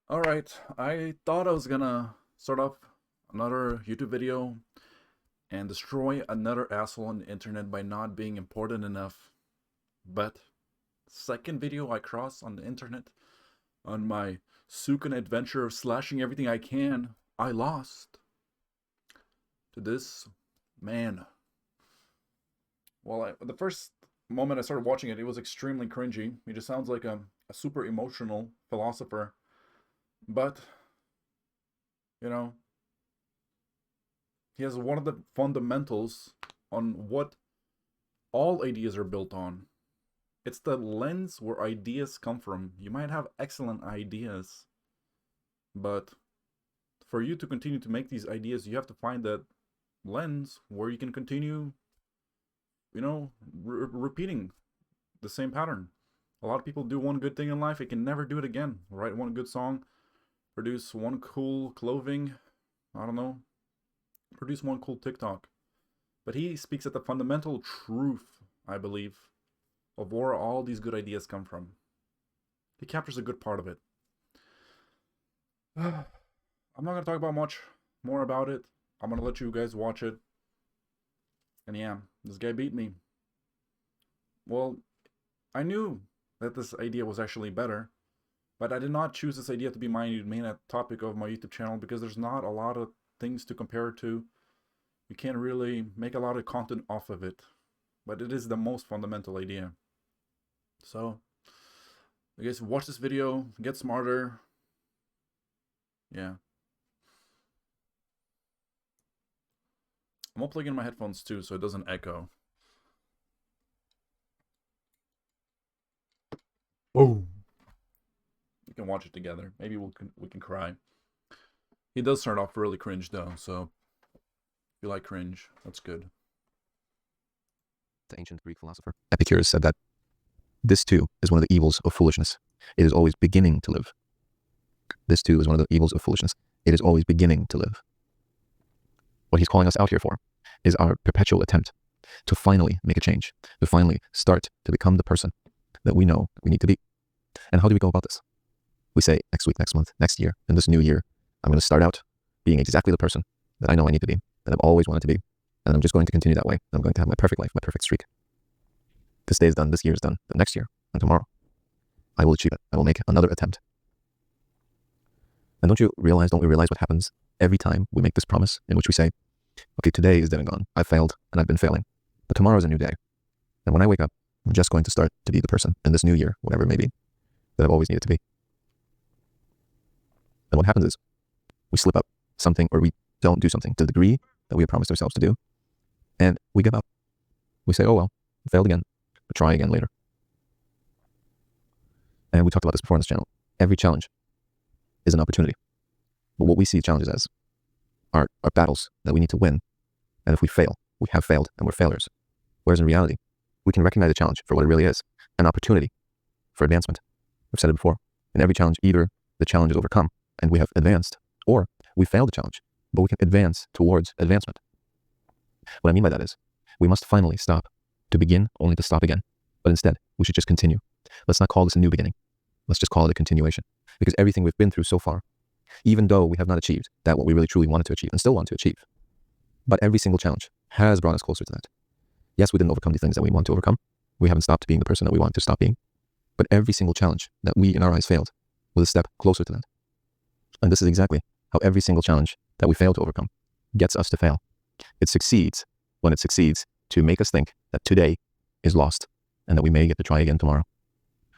Alright, I thought I was gonna start off another YouTube video and destroy another asshole on the internet by not being important enough. But second video I cross on the internet on my Sukan adventure of slashing everything I can, I lost to this man. The first moment I started watching it, it was extremely cringy. He just sounds like a super emotional philosopher. But, you know, he has one of the fundamentals on what all ideas are built on. It's the lens where ideas come from. You might have excellent ideas, but for you to continue to make these ideas, you have to find that lens where you can continue, repeating the same pattern. A lot of people do one good thing in life, they can never do it again. Write one good song, produce one cool clothing, I don't know, produce one cool TikTok. But he speaks at the fundamental truth, I believe, of where all these good ideas come from. He captures a good part of it. I'm not going to talk about much more about it. I'm going to let you guys watch it. And yeah, this guy beat me. Well, I knew that this idea was actually better, but I did not choose this idea to be my main topic of my YouTube channel because there's not a lot of things to compare it to. You can't really make a lot of content off of it, but it is the most fundamental idea. So, I guess watch this video, get smarter. Yeah. I'm gonna plug in my headphones too so it doesn't echo. Oh. We can watch it together. Maybe we can cry. He does start off really cringe though, so if you like cringe, that's good. The ancient Greek philosopher Epicurus said that this too is one of the evils of foolishness. It is always beginning to live. This too is one of the evils of foolishness. It is always beginning to live. What he's calling us out here for is our perpetual attempt to finally make a change, to finally start to become the person that we know we need to be. And how do we go about this? We say next week, next month, next year, in this new year, I'm going to start out being exactly the person that I know I need to be, that I've always wanted to be. And I'm just going to continue that way. I'm going to have my perfect life, my perfect streak. This day is done, this year is done, the next year and tomorrow, I will achieve it. I will make another attempt. And don't we realize what happens every time we make this promise in which we say, okay, today is dead and gone. I failed and I've been failing, but tomorrow is a new day. And when I wake up, I'm just going to start to be the person in this new year, whatever it may be, that I've always needed to be. And what happens is we slip up something or we don't do something to the degree that we have promised ourselves to do. And we give up. We say, oh, well, I failed again. We'll try again later. And we talked about this before on this channel. Every challenge is an opportunity. But what we see challenges as are battles that we need to win. And if we fail, we have failed and we're failures. Whereas in reality, we can recognize the challenge for what it really is, an opportunity for advancement. I've said it before. In every challenge, either the challenge is overcome and we have advanced, or we fail the challenge, but we can advance towards advancement. What I mean by that is, we must finally stop to begin only to stop again. But instead, we should just continue. Let's not call this a new beginning. Let's just call it a continuation. Because everything we've been through so far, even though we have not achieved that what we really truly wanted to achieve and still want to achieve, but every single challenge has brought us closer to that. Yes, we didn't overcome the things that we want to overcome. We haven't stopped being the person that we want to stop being. But every single challenge that we in our eyes failed was a step closer to that. And this is exactly how every single challenge that we fail to overcome gets us to fail. It succeeds when it succeeds to make us think that today is lost and that we may get to try again tomorrow.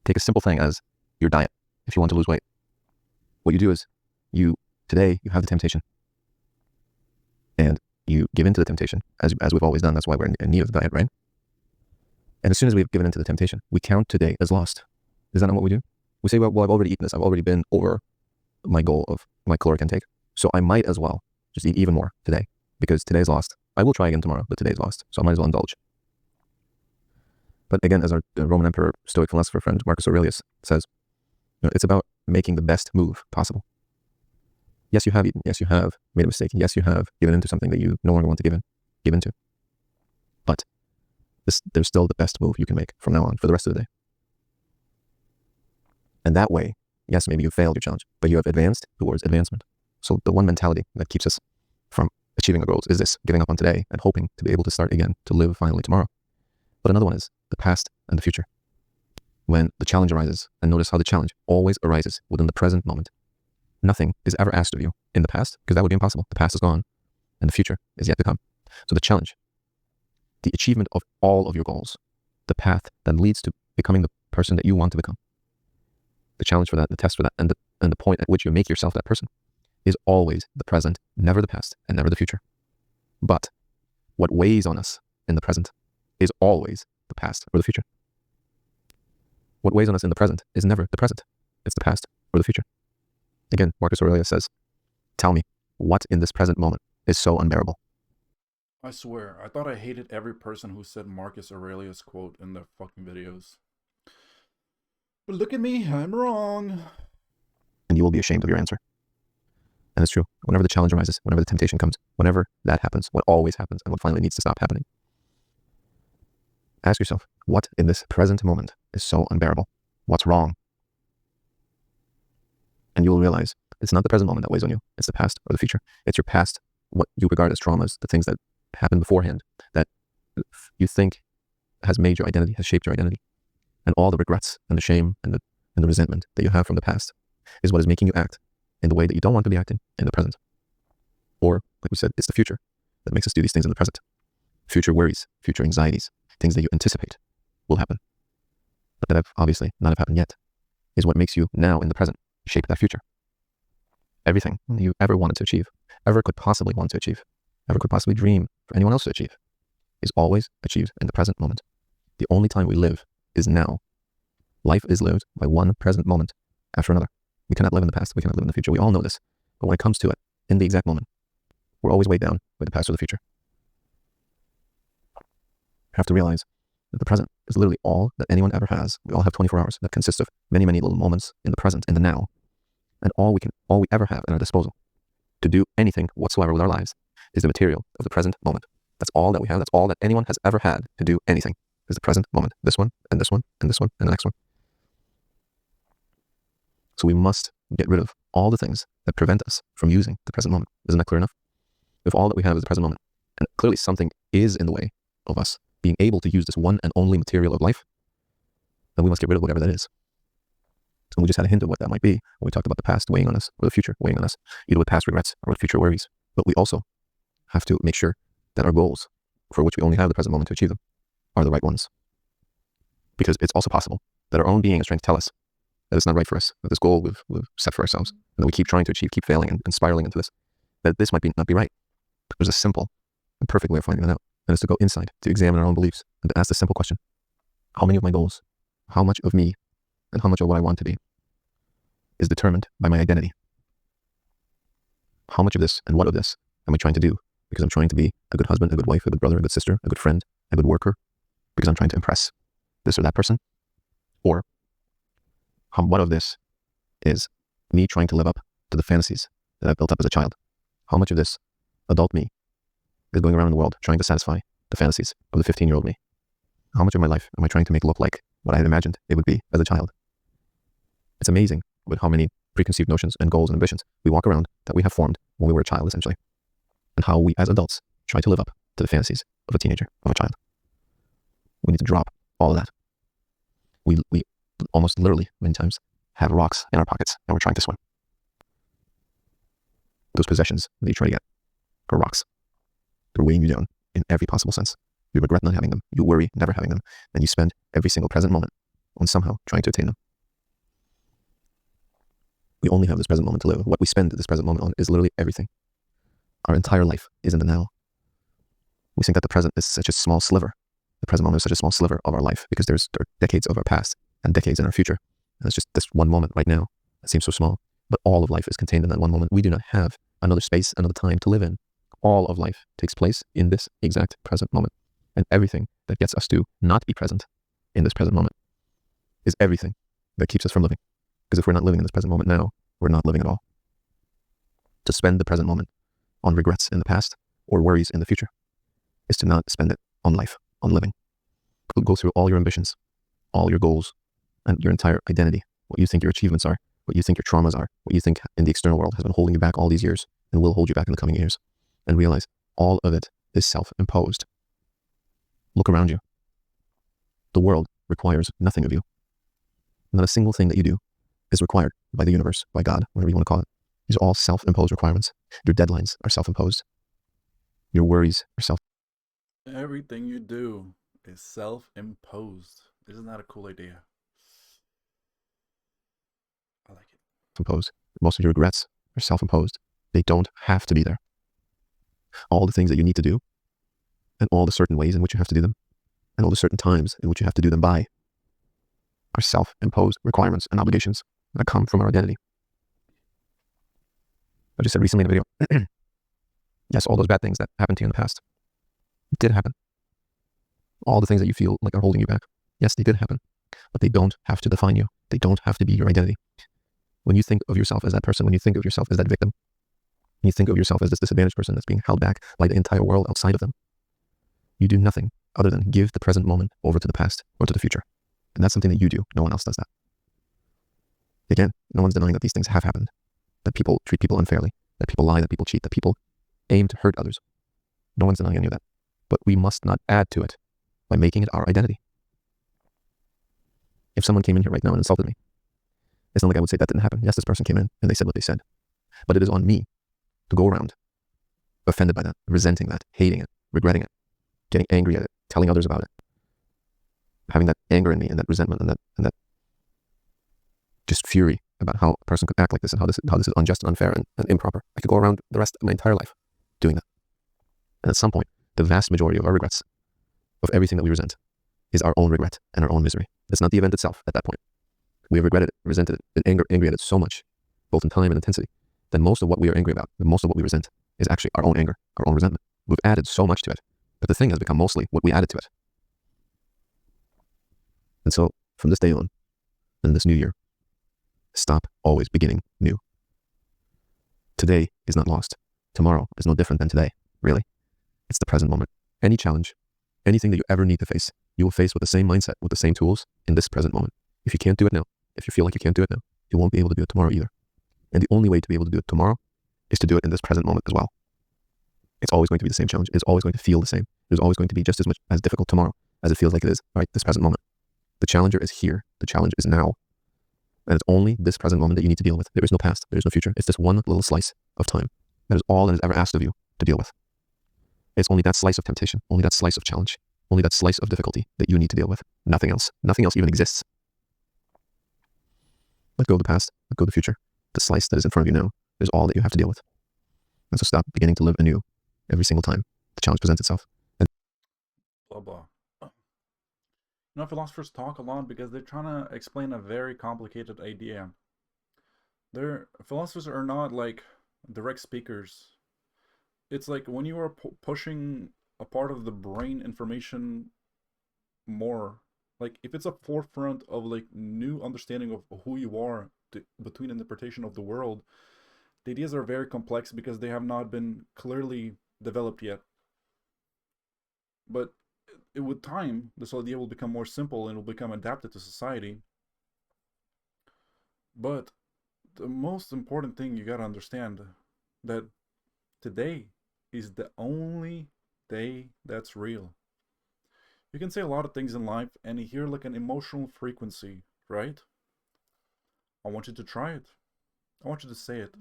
Take a simple thing as your diet. If you want to lose weight, what you do is today you have the temptation and you give into the temptation as we've always done. That's why we're in need of the diet, right? And as soon as we've given into the temptation, we count today as lost. Is that not what we do? We say, well, I've already eaten this. I've already been over my goal of my caloric intake. So I might as well just eat even more today because today's lost. I will try again tomorrow, but today's lost. So I might as well indulge. But again, as our Roman Emperor, Stoic philosopher friend Marcus Aurelius says, it's about making the best move possible. Yes, you have eaten. Yes, you have made a mistake. Yes, you have given into something that you no longer want to give into. But there's still the best move you can make from now on for the rest of the day. And that way, Yes, maybe you failed your challenge, but you have advanced towards advancement. So the one mentality that keeps us from achieving our goals is this: giving up on today and hoping to be able to start again, to live finally tomorrow. But another one is the past and the future. When the challenge arises, and notice how the challenge always arises within the present moment. Nothing is ever asked of you in the past, because that would be impossible. The past is gone and the future is yet to come. So the challenge, the achievement of all of your goals, the path that leads to becoming the person that you want to become, the challenge for that, the test for that, and the point at which you make yourself that person is always the present, never the past, and never the future. But what weighs on us in the present is always the past or the future. What weighs on us in the present is never the present. It's the past or the future. Again, Marcus Aurelius says, tell me, what in this present moment is so unbearable? I swear, I thought I hated every person who said Marcus Aurelius quote in their fucking videos. But look at me, I'm wrong. And you will be ashamed of your answer. And it's true. Whenever the challenge arises, whenever the temptation comes, whenever that happens, what always happens and what finally needs to stop happening, ask yourself, what in this present moment is so unbearable? What's wrong? And you will realize it's not the present moment that weighs on you. It's the past or the future. It's your past, what you regard as traumas, the things that happened beforehand that you think has made your identity, has shaped your identity. And all the regrets and the shame and the resentment that you have from the past is what is making you act in the way that you don't want to be acting in the present. Or, like we said, it's the future that makes us do these things in the present. Future worries, future anxieties, things that you anticipate will happen, but that have obviously not have happened yet, is what makes you now in the present shape that future. Everything you ever wanted to achieve, ever could possibly want to achieve, ever could possibly dream for anyone else to achieve, is always achieved in the present moment. The only time we live is now. Life is lived by one present moment after another. We cannot live in the past, we cannot live in the future. We all know this. But when it comes to it, in the exact moment, we're always weighed down by the past or the future. You have to realize that the present is literally all that anyone ever has. We all have 24 hours that consist of many, many little moments in the present, in the now. And all we ever have at our disposal to do anything whatsoever with our lives is the material of the present moment. That's all that we have. That's all that anyone has ever had to do anything, is the present moment. This one, and this one, and this one, and the next one. So we must get rid of all the things that prevent us from using the present moment. Isn't that clear enough? If all that we have is the present moment, and clearly something is in the way of us being able to use this one and only material of life, then we must get rid of whatever that is. And we just had a hint of what that might be when we talked about the past weighing on us, or the future weighing on us, either with past regrets or with future worries. But we also have to make sure that our goals, for which we only have the present moment to achieve them, are the right ones. Because it's also possible that our own being is trying to tell us that it's not right for us, that this goal we've set for ourselves, and that we keep trying to achieve, keep failing and spiraling into this, that this might not be right. There's a simple and perfect way of finding that out, and it's to go inside, to examine our own beliefs, and to ask the simple question: how many of my goals, how much of me, and how much of what I want to be is determined by my identity? How much of this and what of this am I trying to do because I'm trying to be a good husband, a good wife, a good brother, a good sister, a good friend, a good worker, because I'm trying to impress this or that person? Or what of this is me trying to live up to the fantasies that I've built up as a child? How much of this adult me is going around in the world trying to satisfy the fantasies of the 15-year-old me? How much of my life am I trying to make look like what I had imagined it would be as a child? It's amazing with how many preconceived notions and goals and ambitions we walk around that we have formed when we were a child, essentially, and how we as adults try to live up to the fantasies of a teenager, of a child. We need to drop all of that. We almost literally, many times, have rocks in our pockets and we're trying to swim. Those possessions that you try to get are rocks. They're weighing you down in every possible sense. You regret not having them. You worry never having them. And you spend every single present moment on somehow trying to attain them. We only have this present moment to live. What we spend this present moment on is literally everything. Our entire life is in the now. We think that the present is such a small sliver. The present moment is such a small sliver of our life because there are decades of our past and decades in our future. And it's just this one moment right now that seems so small. But all of life is contained in that one moment. We do not have another space, another time to live in. All of life takes place in this exact present moment. And everything that gets us to not be present in this present moment is everything that keeps us from living. Because if we're not living in this present moment now, we're not living at all. To spend the present moment on regrets in the past or worries in the future is to not spend it on life, on living. Go through all your ambitions, all your goals, and your entire identity, what you think your achievements are, what you think your traumas are, what you think in the external world has been holding you back all these years and will hold you back in the coming years, and realize all of it is self-imposed. Look around you. The world requires nothing of you. Not a single thing that you do is required by the universe, by God, whatever you want to call it. These are all self-imposed requirements. Your deadlines are self-imposed. Your worries are self-imposed. Everything you do is self-imposed. Isn't that a cool idea? I like it. Most of your regrets are self-imposed. They don't have to be there. All the things that you need to do, and all the certain ways in which you have to do them, and all the certain times in which you have to do them by, are self-imposed requirements and obligations that come from our identity. I just said recently in a video, yes, all those bad things that happened to you in the past did happen. All the things that you feel like are holding you back, yes, they did happen, but they don't have to define you. They don't have to be your identity. When you think of yourself as that person, when you think of yourself as that victim, when you think of yourself as this disadvantaged person that's being held back by the entire world outside of them, you do nothing other than give the present moment over to the past or to the future. And that's something that you do. No one else does that. Again, no one's denying that these things have happened, that people treat people unfairly, that people lie, that people cheat, that people aim to hurt others. No one's denying any of that. But we must not add to it by making it our identity. If someone came in here right now and insulted me, it's not like I would say that didn't happen. Yes, this person came in and they said what they said. But it is on me to go around offended by that, resenting that, hating it, regretting it, getting angry at it, telling others about it, having that anger in me and that resentment and that just fury about how a person could act like this and how this is unjust and unfair and improper. I could go around the rest of my entire life doing that. And at some point, the vast majority of our regrets, of everything that we resent, is our own regret and our own misery. It's not the event itself at that point. We have regretted it, resented it, been angry at it so much, both in time and intensity, that most of what we are angry about, most of what we resent, is actually our own anger, our own resentment. We've added so much to it, but the thing has become mostly what we added to it. And so, from this day on, and this new year, stop always beginning new. Today is not lost. Tomorrow is no different than today, really. It's the present moment. Any challenge, anything that you ever need to face, you will face with the same mindset, with the same tools, in this present moment. If you can't do it now, if you feel like you can't do it now, you won't be able to do it tomorrow either. And the only way to be able to do it tomorrow is to do it in this present moment as well. It's always going to be the same challenge. It's always going to feel the same. It's always going to be just as much as difficult tomorrow as it feels like it is right this present moment. The challenger is here. The challenge is now. And it's only this present moment that you need to deal with. There is no past. There is no future. It's this one little slice of time. That is all that is ever asked of you to deal with. It's only that slice of temptation, only that slice of challenge, only that slice of difficulty that you need to deal with. Nothing else. Nothing else even exists. Let go of the past. Let go of the future. The slice that is in front of you now is all that you have to deal with. And so stop beginning to live anew every single time the challenge presents itself. And blah, blah. You know, philosophers talk a lot because they're trying to explain a very complicated idea. Philosophers are not like direct speakers. It's like when you are pushing a part of the brain information more, like if it's a forefront of like new understanding of who you are between interpretation of the world, the ideas are very complex because they have not been clearly developed yet. But with time, this idea will become more simple and will become adapted to society. But the most important thing you gotta understand that today is the only day that's real. You can say a lot of things in life and you hear like an emotional frequency, right? I want you to try it. I want you to say it.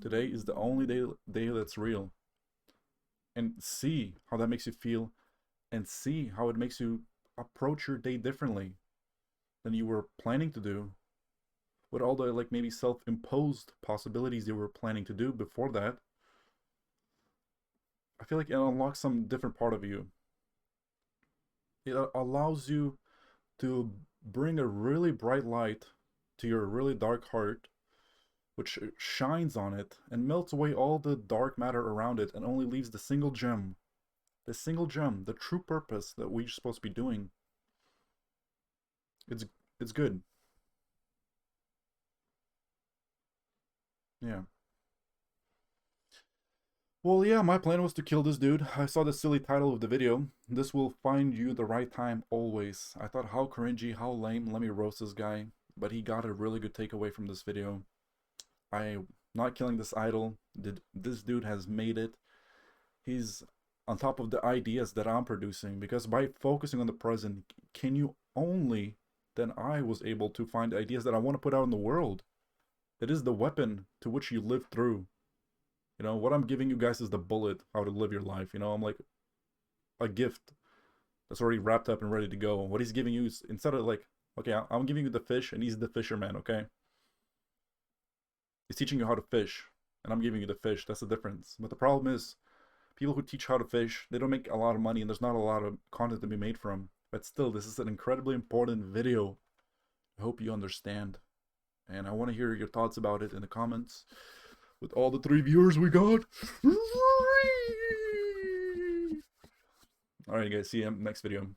Today is the only day that's real. And see how that makes you feel, and see how it makes you approach your day differently than you were planning to do, with all the like maybe self-imposed possibilities you were planning to do before that. I feel like it unlocks some different part of you. It allows you to bring a really bright light to your really dark heart, which shines on it and melts away all the dark matter around it and only leaves the single gem, the true purpose that we're supposed to be doing. It's good. Yeah. Well, yeah, my plan was to kill this dude. I saw the silly title of the video. This will find you the right time always. I thought, how cringy, how lame, let me roast this guy. but he got a really good takeaway from this video. I'm not killing this idol. This dude has made it. He's on top of the ideas that I'm producing, because by focusing on the present, then I was able to find ideas that I want to put out in the world. It is the weapon to which you live through. You know, what I'm giving you guys is the bullet, how to live your life. You know, I'm like a gift that's already wrapped up and ready to go. What he's giving you is, instead of like, okay, I'm giving you the fish and he's the fisherman, okay? He's teaching you how to fish and I'm giving you the fish. That's the difference. But the problem is, people who teach how to fish, they don't make a lot of money and there's not a lot of content to be made from. But still, this is an incredibly important video. I hope you understand. And I want to hear your thoughts about it in the comments. With all the 3 viewers we got. Alright guys, see you in the next video.